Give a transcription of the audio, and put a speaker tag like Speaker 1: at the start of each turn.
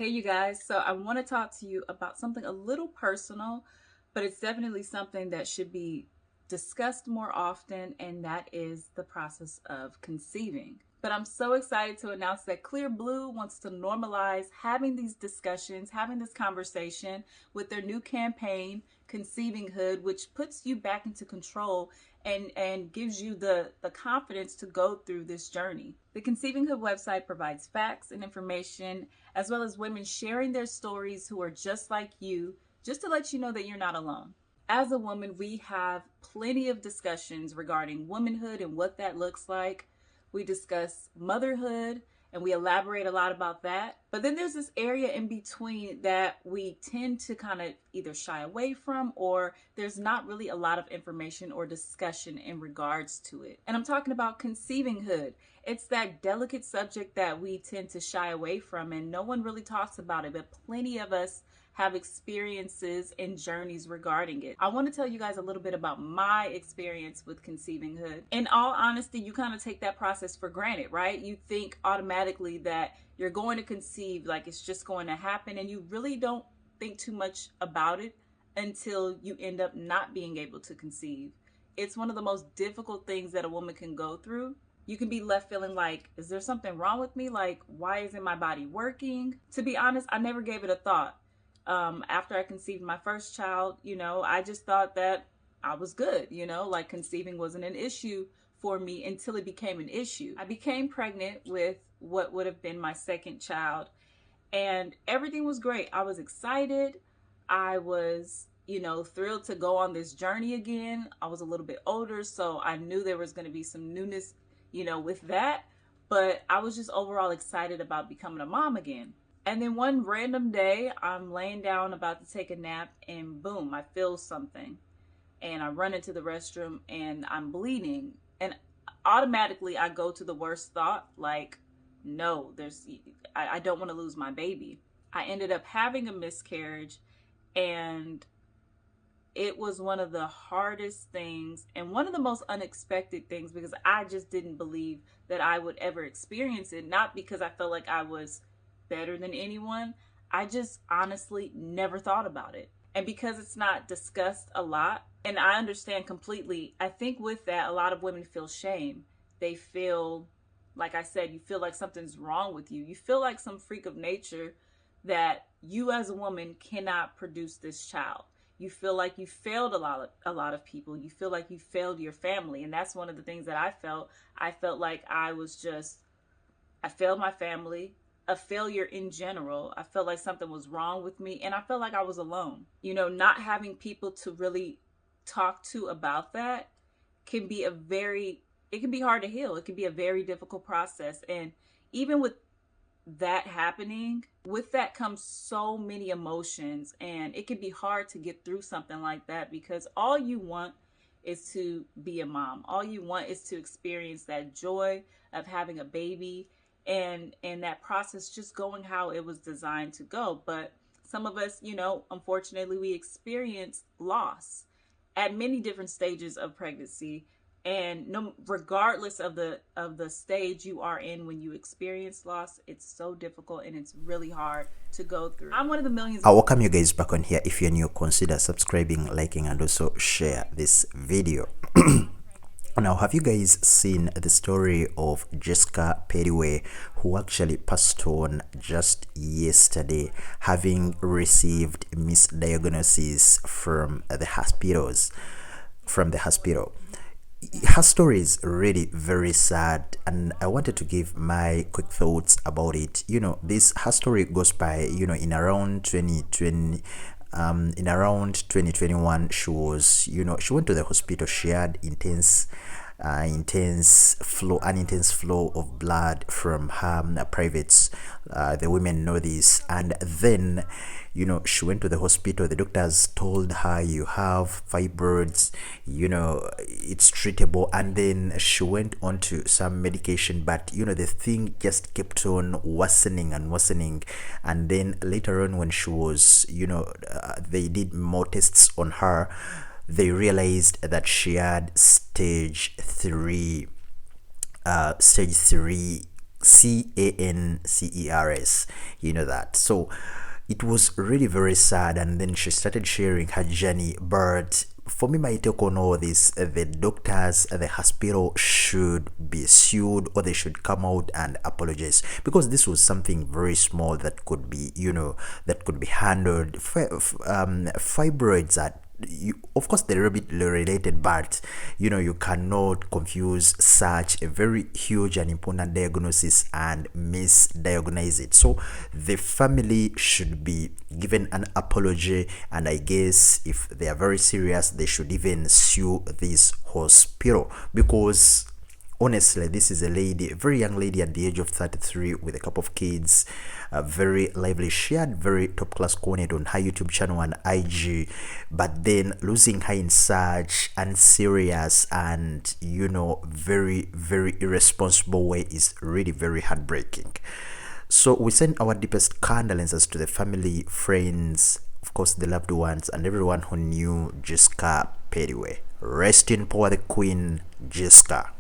Speaker 1: Hey, you guys. So, I want to talk to you about something a little personal, but it's definitely something that should be discussed more often, and that is the process of conceiving. But I'm so excited to announce that Clear Blue wants to normalize having these discussions, having this conversation with their new campaign, Conceiving Hood, which puts you back into control and gives you the confidence to go through this journey. The Conceiving Hood website provides facts and information as well as women sharing their stories who are just like you, just to let you know that you're not alone. As a woman, we have plenty of discussions regarding womanhood and what that looks like. We discuss motherhood and we elaborate a lot about that. But then there's this area in between that we tend to kind of either shy away from, or there's not really a lot of information or discussion in regards to it. And I'm talking about conceiving hood. It's that delicate subject that we tend to shy away from, and no one really talks about it, but plenty of us have experiences and journeys regarding it. I want to tell you guys a little bit about my experience with conceiving hood. In all honesty, you kind of take that process for granted, right? You think automatically that you're going to conceive, like it's just going to happen, and you really don't think too much about it until you end up not being able to conceive. It's one of the most difficult things that a woman can go through. You can be left feeling like, is there something wrong with me? Like, why isn't my body working? To be honest, I never gave it a thought. After I conceived my first child, I just thought that I was good, like conceiving wasn't an issue for me until it became an issue. I became pregnant with what would have been my second child, and everything was great. I was excited. I was, thrilled to go on this journey again. I was a little bit older, so I knew there was going to be some newness, with that. But I was just overall excited about becoming a mom again. And then one random day, I'm laying down about to take a nap, and boom, I feel something. And I run into the restroom and I'm bleeding. And automatically, I go to the worst thought, like, no, I don't want to lose my baby. I ended up having a miscarriage, and it was one of the hardest things and one of the most unexpected things, because I just didn't believe that I would ever experience it. Not because I felt like I was better than anyone. I just honestly never thought about it. And because it's not discussed a lot, and I understand completely, I think with that, a lot of women feel shame. They feel, like I said, you feel like something's wrong with you. You feel like some freak of nature that you as a woman cannot produce this child. You feel like you failed a lot of people. You feel like you failed your family. And that's one of the things that I felt. I felt like I failed my family, a failure in general. I felt like something was wrong with me, and I felt like I was alone. Not having people to really talk to about that can be it can be hard to heal. It can be a very difficult process. And even with that happening, with that comes so many emotions, and it can be hard to get through something like that, because all you want is to be a mom. All you want is to experience that joy of having a baby, and that process just going how it was designed to go. But some of us, unfortunately, we experience loss at many different stages of pregnancy, and no, regardless of the stage you are in when you experience loss, it's so difficult and it's really hard to go through. I'm one of the millions.
Speaker 2: I welcome you guys back on here. If you're new, consider subscribing, liking, and also share this video. Now, have you guys seen the story of Jessica Pettyway, who actually passed on just yesterday, having received misdiagnosis from the hospitals, Her story is really very sad, and I wanted to give my quick thoughts about it. Her story goes by, in around 2020, in around 2021, she went to the hospital. She had an intense flow of blood from her privates. The women know this. And then she went to the hospital. The doctors told her, you have fibroids, it's treatable. And then she went on to some medication, but the thing just kept on worsening and worsening. And then later on, when she was, they did more tests on her, they realized that she had stage 3 Cancers, you know that. So it was really very sad, and then she started sharing her journey. But for me, my take on all this, the doctors at the hospital should be sued, or they should come out and apologize, because this was something very small that could be, that could be handled. Fibroids are, of course, they're a bit related, but you cannot confuse such a very huge and important diagnosis and misdiagnose it. So the family should be given an apology, and I guess if they are very serious, they should even sue this hospital, because honestly, this is a lady, a very young lady at the age of 33 with a couple of kids, very lively. She had very top class content on her YouTube channel and IG, but then losing her in such unserious and very, very irresponsible way is really very heartbreaking. So we send our deepest condolences to the family, friends, of course the loved ones, and everyone who knew Jessica Pettyway. Rest in power, the Queen Jessica.